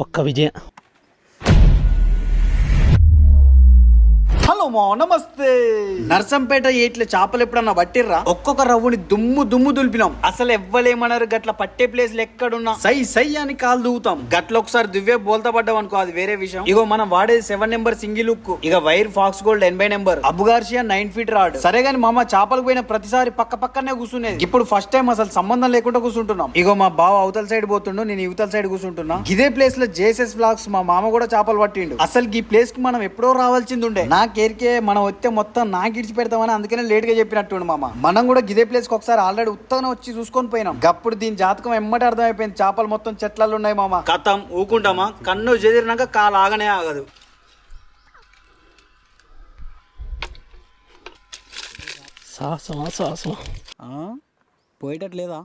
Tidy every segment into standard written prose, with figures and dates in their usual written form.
ఒక్క విజయం. హలో మా నమస్తే. నర్సంపేట ఏట్ల చేపలు ఎప్పుడన్నా పట్టిర్రా? ఒక్కొక్క రవ్వుని దుమ్ము దులిపినాం. అసలు ఎవ్వలేమన్నారు, గట్ల పట్టే ప్లేస్లు ఎక్కడున్నా సై సై అని కాలు దూవుతాం. గట్ల ఒకసారి దువ్వే బోల్తా పడ్డాం అనుకో, అది వేరే విషయం. ఇగో మనం వాడేది 7 నెంబర్ సింగిల్ హుక్, ఇక wire fox gold 80 number, Abu Garcia 9 feet rod. సరే గాని మామ చేపలకు పోయిన ప్రతిసారి పక్కనే కూర్చునేది. ఇప్పుడు ఫస్ట్ టైం అసలు సంబంధం లేకుండా కూర్చుంటున్నాం. ఇగో మా బావ అవతల సైడ్ పోతుండు, నేను ఇవతల సైడ్ కూర్చుంటున్నా. ఇదే ప్లేస్ లో జేసెస్ వ్లాగ్స్ మా మామ కూడా చేపలు పట్టిండు. అసలు ఈ ప్లేస్ కి మనం ఎప్పుడో రావాల్సింది ఉండే. నాకేరికే మనం వస్తే మొత్తం నాకు ఇడిచి పెడతామని అందుకనే లేట్ గా చెప్పినట్టు మామ. మనం కూడా గిదే ప్లేస్ కి ఒకసారి ఆల్రెడీ ఉత్తగానే వచ్చి చూసుకొని పోయినాం. గప్పుడు దీని జాతకం ఎమ్మటి అర్థమైపోయింది. చేపలు మొత్తం చెట్లలో ఉన్నాయి మామ. కథం ఊకుంటామా, కన్ను చెదిరినాక కాలు ఆగనే ఆగదు. సాహసం పోయేటట్లేదా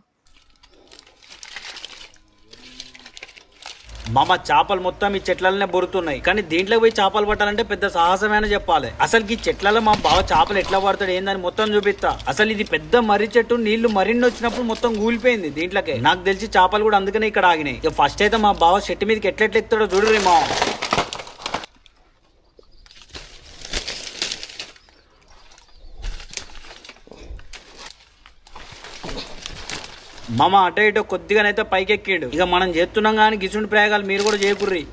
మామ? చేపలు మొత్తం ఈ చెట్లలోనే బొరుతున్నాయి, కానీ దీంట్లో పోయి చేపలు పట్టాలంటే పెద్ద సాహసమైన చెప్పాలి. అసలు ఈ చెట్లలో మా బావ చేపలు ఎట్లా పడతాడు ఏందని మొత్తం చూపిస్తా. అసలు ఇది పెద్ద మర్రి చెట్టు, నీళ్లు మరిన్ని వచ్చినప్పుడు మొత్తం కూలిపోయింది దీంట్లోకే. నాకు తెలిసి చేపలు కూడా అందుకనే ఇక్కడ ఆగినాయి. ఇక ఫస్ట్ అయితే మా బావ చెట్టు మీదకి ఎట్లా ఎక్కుతాడో చూడరు మా. మామ అటో ఇటో కొద్దిగానైతే పైకెక్కిండు. ఇక మనం చేస్తున్నాం కానీ గిసుండి ప్రయోగాలు మీరు కూడా చేయకుర్రి.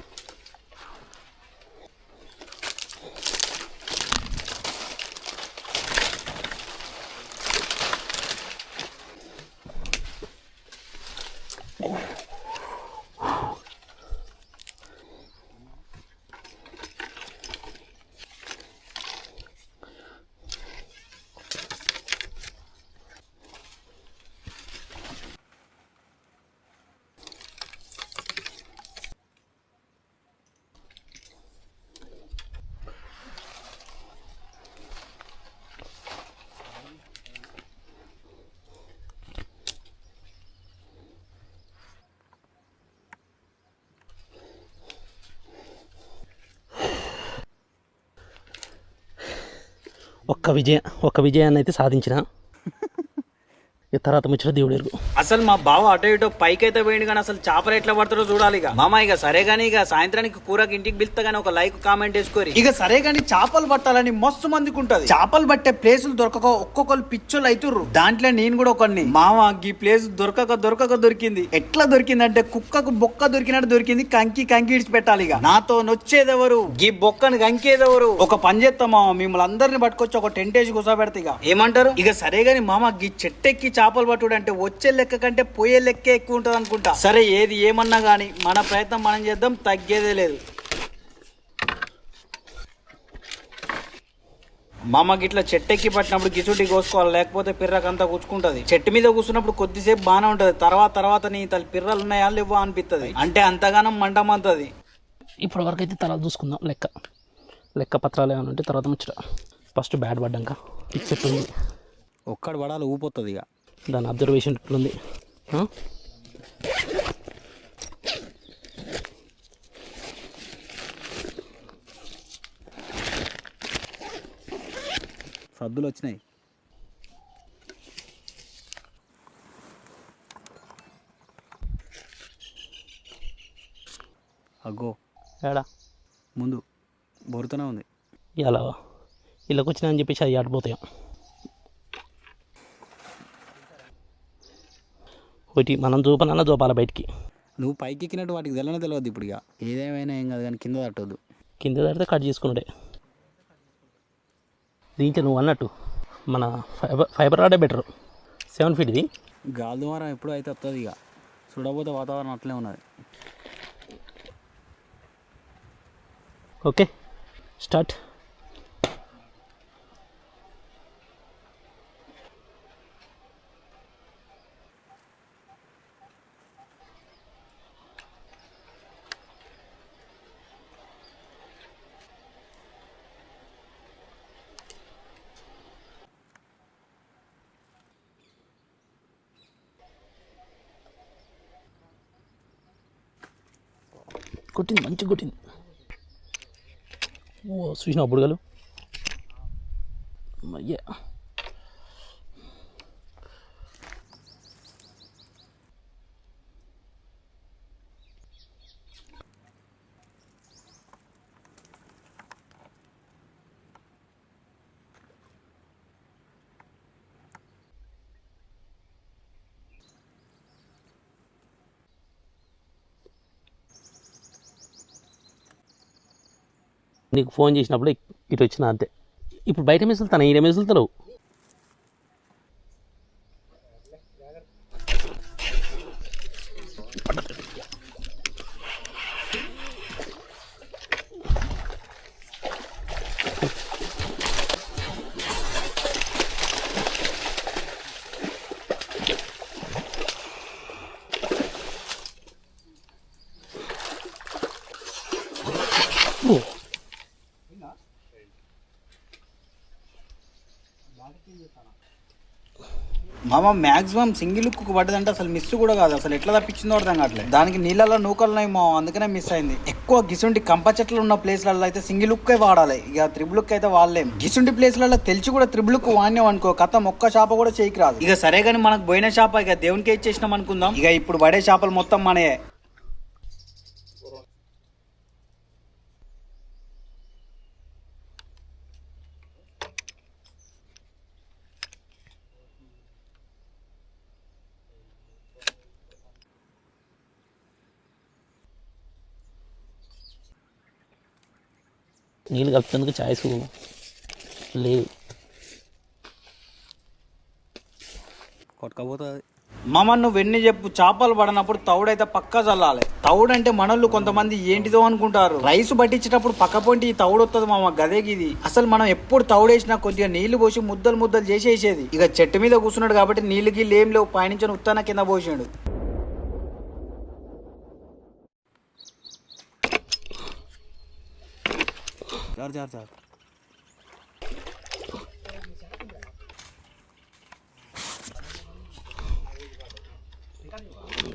ఒక్క విజయాన్ని అయితే సాధించిన. తర్వాత ముచ్చట దేవుడు ఎరుగు. అసలు మా బావ అటో ఇటో పైకైతే పోయిండు, కానీ అసలు చేపలు ఎట్లా పడతారో చూడాలి. ఇక మామ ఇక సరే గానీ ఇక సాయంత్రానికి కూరకి ఇంటికి పిలుస్తా గానీ ఒక లైక్ కామెంట్ వేసుకోరి. ఇక సరే గానీ చేపలు పట్టాలని మస్తు మందికి ఉంటది. చేపలు పట్టే ప్లేసులు దొరకక ఒక్కొక్కరు పిచ్చోళ్ళు అవుతుర్రు. దాంట్లో నేను కూడా ఒకరిని. మామ ఈ ప్లేస్ దొరకక దొరికింది. ఎట్లా దొరికిందంటే కుక్కకు బొక్క దొరికినట్టు దొరికింది. కంకి ఇడిచి పెట్టాలి. ఇక నాతో నొచ్చేదెవరు, ఈ బొక్కను కంకేదెవరు? ఒక పని చేస్తాం మామ, మిమ్మల్ని అందరిని పట్టుకొచ్చి ఒక టెంటేజ్ కూర్చోబెడతా. ఇక ఏమంటారు? ఇక సరే గానీ మామ ఈ చెట్టెక్కి చేపలు పట్టుడు అంటే వచ్చే లెక్క కంటే పోయే లెక్కే ఎక్కువ ఉంటది అనుకుంటా. సరే ఏది ఏమన్నా గానీ మన ప్రయత్నం మనం చేద్దాం, తగ్గేదే లేదు. మామ గిట్లా చెట్టెక్కి పట్టినప్పుడు గిసుటి కోసుకోవాలి, లేకపోతే పిర్రకంతా కూర్చుకుంటది. చెట్టు మీద కూర్చున్నప్పుడు కొద్దిసేపు బాగానే ఉంటది, తర్వాత నీ తల్లి పిర్రలు ఉన్నాయా లేవా అనిపిస్తుంది. అంటే అంతగానం మంటమంతది. ఇప్పటి వరకు అయితే తల చూసుకుందాం. లెక్క పత్రాలు ఏమైనా ఉంటే తర్వాత ముచ్చట. ఫస్ట్ బ్యాట్ పడ్డాక పిక్స్ ఎట్లుంది, ఒక్కడు పడాలి ఊపోతుంది. ఇక దాని అబ్జర్వేషన్ ఎట్లుంది. సద్దులు వచ్చినాయి. అగ్గో ఏడా ముందు బోరుతూనే ఉంది. ఇలా ఇళ్ళకి వచ్చినా అని చెప్పేసి అది ఆడిపోతాయి. ఒకటి మనం చూపాల బయటికి. నువ్వు పైకి ఎక్కినట్టు వాటికి తెలియదు. ఇప్పుడు ఇక ఏదేమైనా ఏం కాదు, కానీ కింద తట్టవద్దు. కింద తడితే కట్ చేసుకున్నాడే. దీంట్లో నువ్వు అన్నట్టు మన ఫైబర్ రాడే బెటర్. 7 ఫీట్ ఇది. గాలి దుమారం ఎప్పుడు అయితే వస్తుంది. ఇక చూడబోతే వాతావరణం అట్లే ఉన్నది. Okay start. కొట్టింది, మంచిగా కొట్టింది. ఓ చూసిన బుడగలు అయ్యా. నీకు ఫోన్ చేసినప్పుడు ఇటు వచ్చిన అంతే. ఇప్పుడు బయట మెసులుతాను, ఈడ మెసులుతావు. మామ మాక్సిమం సింగిల్ లుక్ పడ్డదంటే అసలు మిస్ కూడా కాదు. అసలు ఎట్లా తప్పించిందో అర్థం కావట్లేదు. దానికి నీళ్ళలో నూకలున్నాయి మా, అందుకనే మిస్ అయింది. ఎక్కువ గిసుంటి కంప చెట్లు ఉన్న ప్లేస్లలో అయితే సింగిల్ లుక్కే వాడాలి. ఇక త్రిబుల్ లుక్ అయితే వాడలేం. గిసుంటి ప్లేస్లలో తెలిసి కూడా త్రిబుల్ లుక్ వాడినాం అనుకో కథం ఒక్క చేప కూడా చేయకి రాదు. ఇక సరే కానీ మనకు పోయిన చేప ఇక దేవునికే ఇచ్చేసినాం అనుకుందాం. ఇక ఇప్పుడు పడే చేపలు మొత్తం మనయే. నీళ్ళు కలిపేందుకు ఛాయిస్ లేదు. కొట్టుకపోతుంది మామ. నువ్వు వెన్ని చెప్పు, చేపలు పడినప్పుడు తౌడైతే పక్కా చల్లాలి. తౌడు అంటే మనోళ్ళు కొంతమంది ఏంటిదో అనుకుంటారు. రైస్ పట్టించేటప్పుడు పక్క పొంటి ఈ తౌడు వస్తుంది మామ, గదేగిది. అసలు మనం ఎప్పుడు తౌడేసినా కొద్దిగా నీళ్లు పోసి ముద్దలు ముద్దలు చేసేసేది. ఇక చెట్టు మీద కూర్చున్నాడు కాబట్టి నీళ్ళు గిళ్ళు ఏం లేవు, పైనుంచి ఉత్తాన కింద పోసాడు.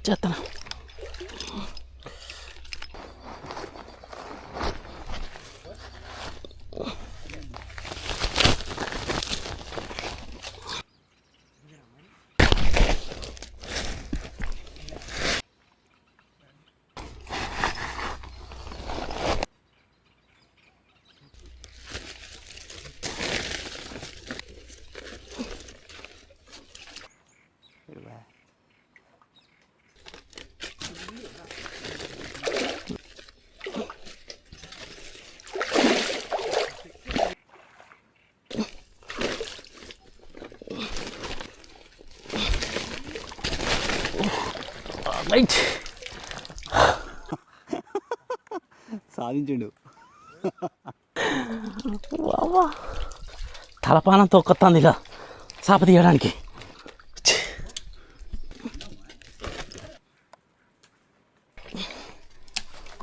చేస్తాను. రైట్, సాధించిండు. వావా తలపానం తొక్కుతుంది ఇక చేప తీయడానికి.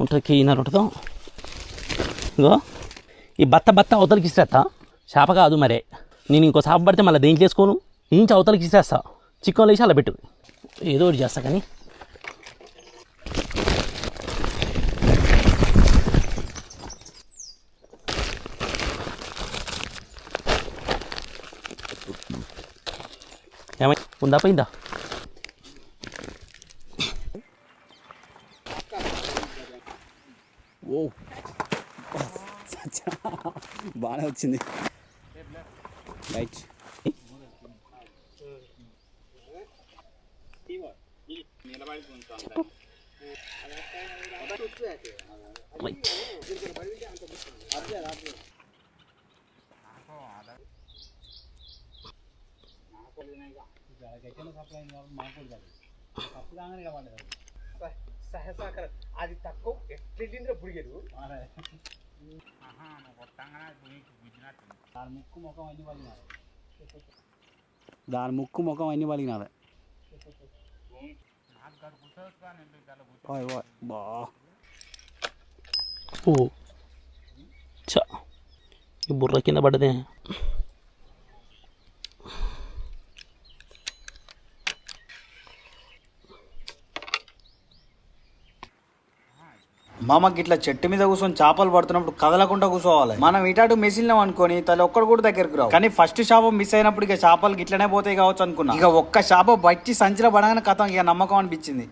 ఉంటుంది ఈనారు ఉంటుందో. ఇంకో ఈ బత్త అవతలకి ఇస్తేస్తా, చేప కాదు మరే. నేను ఇంకో చేప పడితే మళ్ళీ దేంట్లో వేసుకోను, ఇంచి అవతలకి ఇస్తేస్తా. చికెన్లో వేసి అలా పెట్టు, ఏదో ఒకటి చేస్తా. కానీ ఏమై ఉందా పోయిందా? ఓ బాగానే వచ్చింది. రైట్, అది తక్కువ ఎట్లా పుడిగారు. దాని ముక్కు ముఖం అన్ని పలిగినాది. బా ఓ చా, ఈ బుర్ర కింద పడ్డదే. మామకి ఇట్లా చెట్టు మీద కూర్చొని చేపలు పడుతున్నప్పుడు కదలకుండా కూర్చోవాలి. మనం ఇటాటు మెసిలినాం అనుకోని తల ఒక్కడు కూడా దగ్గరకు రావు. కానీ ఫస్ట్ చేప మిస్ అయినప్పుడు ఇక చేపలు ఇట్లనే పోతాయి కావచ్చు అనుకున్నా. ఇక ఒక్క చేప బట్టి సంచిలో పడగానే కథం ఇక నమ్మకం అనిపించింది.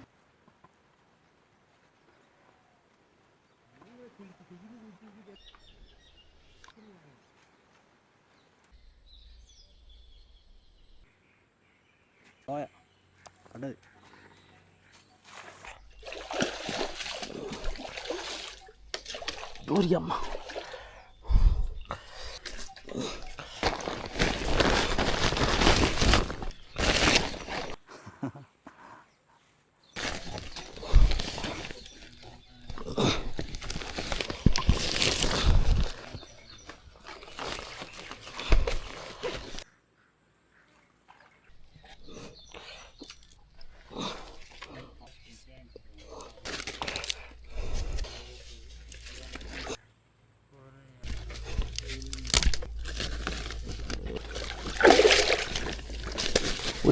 దూరి అమ్మ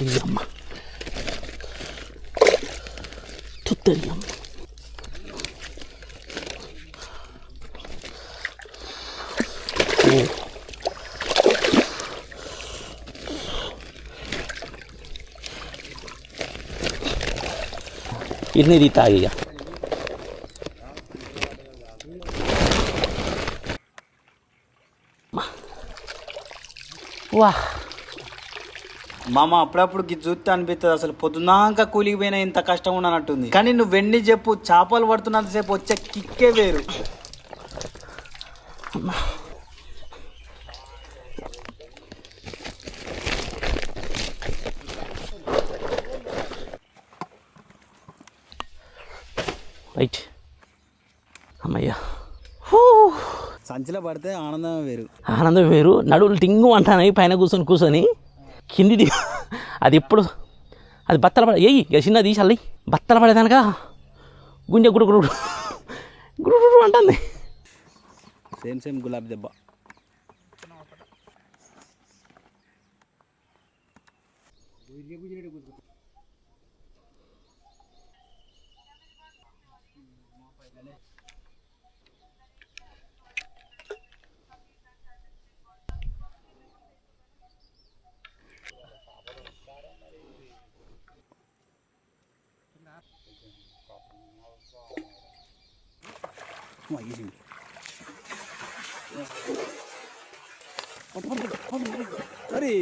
ఊరి అమ్మ తుత్తరి అమ్మ. ఇన్ని తీతాయి ఇక. వా మామ అప్పుడప్పుడు గి చూస్తే అనిపిస్తుంది అసలు పొద్దునాక కూలికి పోయినా ఇంత కష్టం ఉండనట్టుంది. కానీ నువ్వు వెండి చెప్పు, చేపలు పడుతున్నంతసేపు వచ్చే కిక్కే వేరు. రైట్ అమ్మయ్యా. సంచిలో పడితే ఆనందం వేరు. ఆనందం వేరు. నడువులు టింగు అంటాను పైన కూర్చొని కింది దిగు. అది ఎప్పుడు అది బత్తల పడ ఏయి ఇక చిన్న తీసాలి బత్తల పడేదానక గుండె గుడు అంటుంది. సేమ్ గులాబీ దెబ్బ. అరే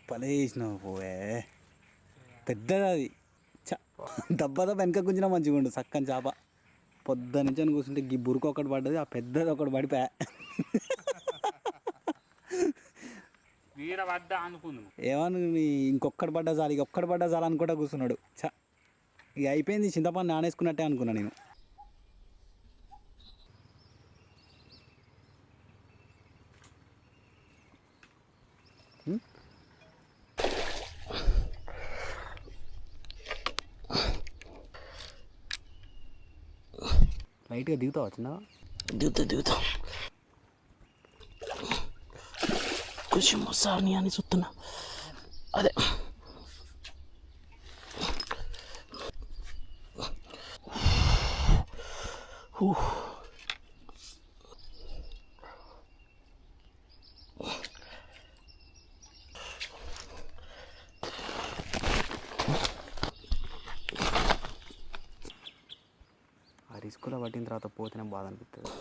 పలేసినావు పోవే. పెద్దది అది. దెబ్బతో వెనక గుంజినా మంచిగా ఉండు. చక్కని చేప పొద్దు నుంచి అని కూర్చుంటే గీ బురుకు ఒకటి పడ్డది, ఆ పెద్దది ఒకటి పడిపోయా. ఏమను ఇంకొక్కటి పడ్డా చాలు, ఇక ఒక్కటి పడ్డా చాలు అనుకుంటా కూర్చున్నాడు. ఇక అయిపోయింది, చింతపండు నానేసుకున్నట్టే అనుకున్నా నేను. లైట్గా దిగుతావా చిన్న? దిగుతా కొంచెం సార్ని అని చూస్తున్నా. అదే ఆ రిస్కులో పట్టిన తర్వాత పోతేనే బాధ అనిపిస్తుంది.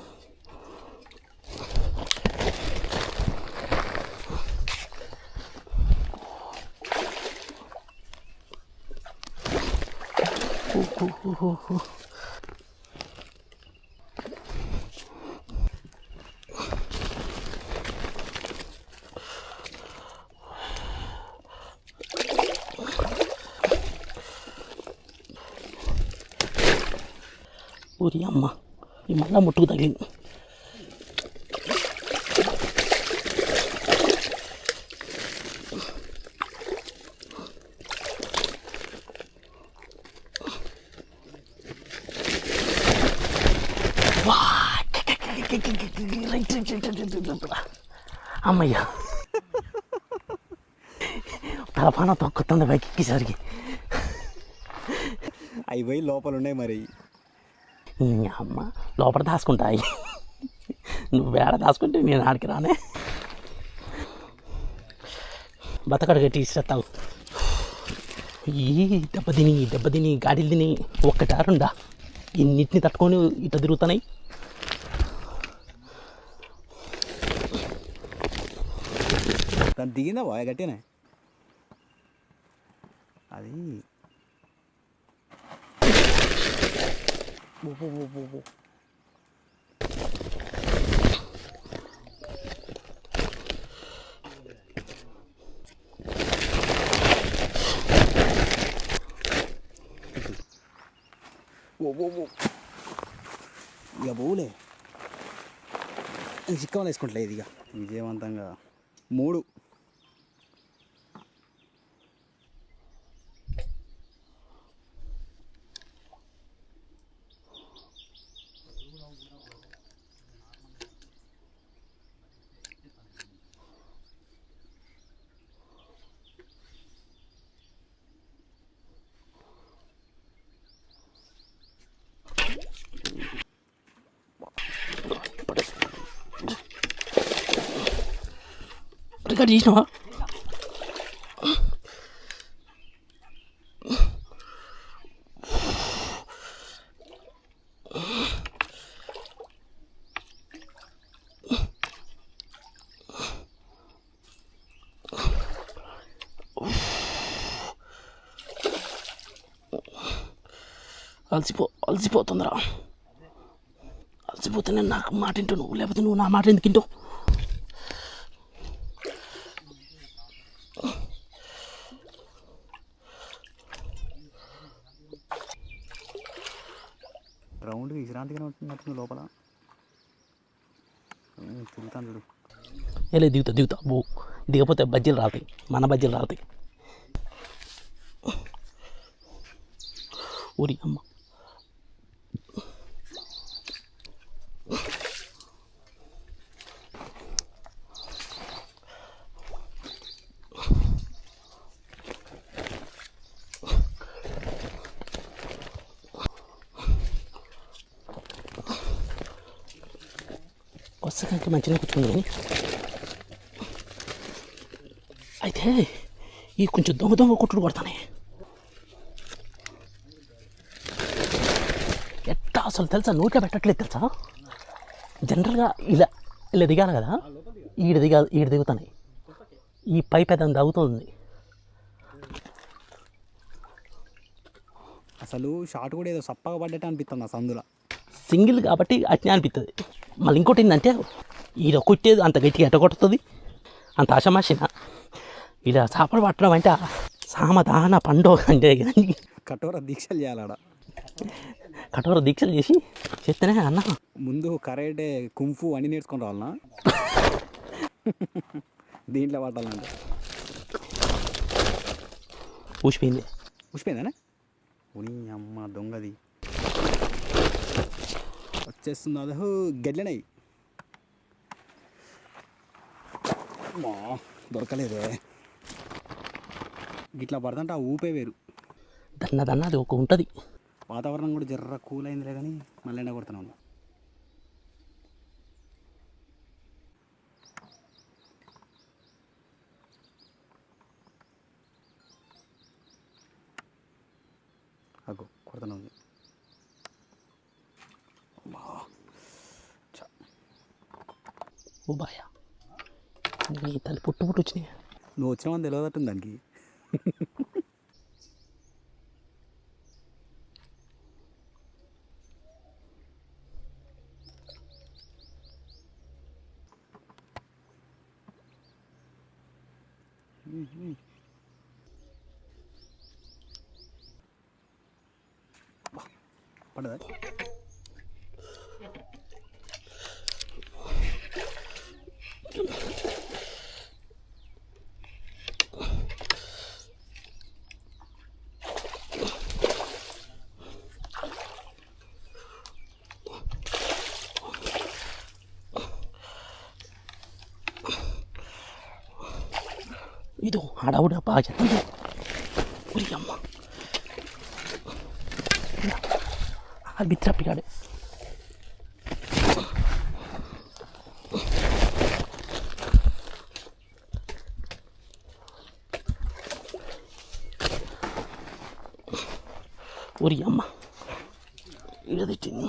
ఊరి అమ్మ ఈ మళ్ళా ముట్టుకు తగిలింది. అమ్మయ్యా తలపాన తొక్కుతుంది బైక్ ఎక్కేసరికి. అవి పోయి లోపల ఉన్నాయి మరి. అమ్మ లోపల దాచుకుంటాయి. నువ్వు వేడ దాచుకుంటే నేను ఆడికి రానే. బతకడు గట్టి ఇస్తావు. ఈ దెబ్బతిని గాడిలు తిని ఒక్కటారుండా ఇన్నిటిని తట్టుకొని ఇట్లా తిరుగుతున్నాయి. దాన్ని దిగిందా బాగా గట్టినే అది. ఇక పోలే చిక్కమని వేసుకుంటలేదు. ఇక విజయవంతంగా 3. కట్ చేసినావా? అలసిపోతుందిరా. అలసిపోతే నేను నాకు మాట వింటూ, నువ్వు లేకపోతే నువ్వు నా మాట ఎందుకు వింటావు? రౌండ్ విశ్రాంతిగానే ఉంటున్నట్టు లోపల తిరుగుతాను చూడు. ఎలా దిగుతా బో, దిగపోతే బజ్జీలు రాతాయి, మన బజ్జీలు రాతాయి. ఊరి అమ్మ వస్తానికి మంచిగా కూర్చుంది. కానీ అయితే ఈ కొంచెం దొంగ కొట్టుడు కొడతానే. ఎట్టా అసలు తెలుసా, నోట్లో పెట్టట్లేదు తెలుసా. జనరల్గా ఇలా దిగాలి కదా, ఈడ దిగుతాయి. ఈ పై పెద్ద తగ్గుతుంది. అసలు షార్ట్ కూడా ఏదో సప్పగా పడ్డట్టు అనిపిస్తుంది ఆ సందులో. సింగిల్ కాబట్టి అట్నే అనిపిస్తుంది. మళ్ళీ ఇంకోటి ఏంటంటే ఈడ కొట్టేది అంత గట్టిగా ఎట్ట కొడుతుంది, అంత ఆశమాషిన. ఇలా చేపలు పట్టడం అంటే సామధాన పండుగ అంటే కఠోర దీక్షలు చేయాలాడ. కఠోర దీక్షలు చేసి చేస్తేనే అన్న. ముందు కరాటే కుంఫు అన్నీ నేర్చుకొని రావాలనా దీంట్లో పట్టాలంటే. ఊసిపోయిందా? ఉని అమ్మ దొంగది వచ్చేస్తుంది. అదే గడ్లనై మా దొరకలేదే. గిట్లా పడుతుంటే ఆ ఊపే వేరు. దన్నది ఒక ఉంటుంది. వాతావరణం కూడా జర్ర కూల్ అయిందిలే, కానీ మళ్ళీ ఎండ కొడుతున్నాను. అగో కొడుతున్నా ఉంది. ఓ బాయా, నీ తల్లి పుట్టు వచ్చినాయి. నువ్వు వచ్చినావని తెలియదట్టుంది దానికి. పడదా? ಇದು ಹಡವುಡ ಬಾಜ ಅಮ್ಮ ಅಲ್ಲಿ ಬಿತ್ರ ಪಿಗಾಡೆ. ఊరి అమ్మ ఇడదిచ్చింది.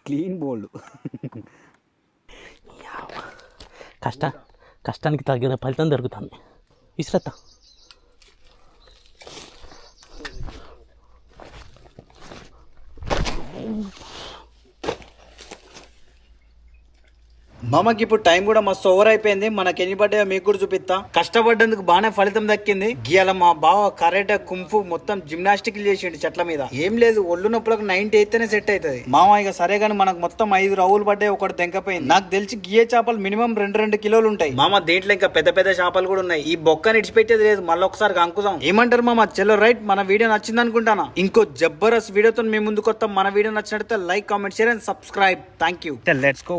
Clean bold. కష్టానికి తగిన ఫలితం దొరుకుతుంది. విశ్రత మామకి ఇప్పుడు టైం కూడా మస్తు ఓవర్ అయిపోయింది. మనకి ఎన్ని పడ్డాయో మీకు కూడా చూపిస్తా. కష్టపడ్డందుకు బాగానే ఫలితం దక్కింది. గీయాల మా బావ కరాటే కుంఫు మొత్తం జిమ్నాస్టిక్ చేసిండు చెట్ల మీద. ఏం లేదు ఒళ్ళు నొప్పులకు 90 అయితేనే సెట్ అవుతుంది. మామ ఇక సరే గానీ మనకు మొత్తం 5 రవ్వులు పడ్డాయి, ఒకటి తెంకపోయింది. నాకు తెలిసి గియ్యే చేపలు మినిమం 2 కిలోలు ఉంటాయి. మామ దీంట్లో ఇంకా పెద్ద పెద్ద చేపలు కూడా ఉన్నాయి. ఈ బొక్కని ఇడిచిపెట్టేది లేదు, మళ్ళీ ఒకసారి కంకుదాం. ఏమంటారు మామ? చలో రైట్, మన వీడియో నచ్చింది అనుకుంటానా. ఇంకో జబర్దస్త్ వీడియోతో మేము ముందుకు వస్తాం. మన వీడియో నచ్చినట్లయితే like, comment, share and subscribe. Thank you. Let's go.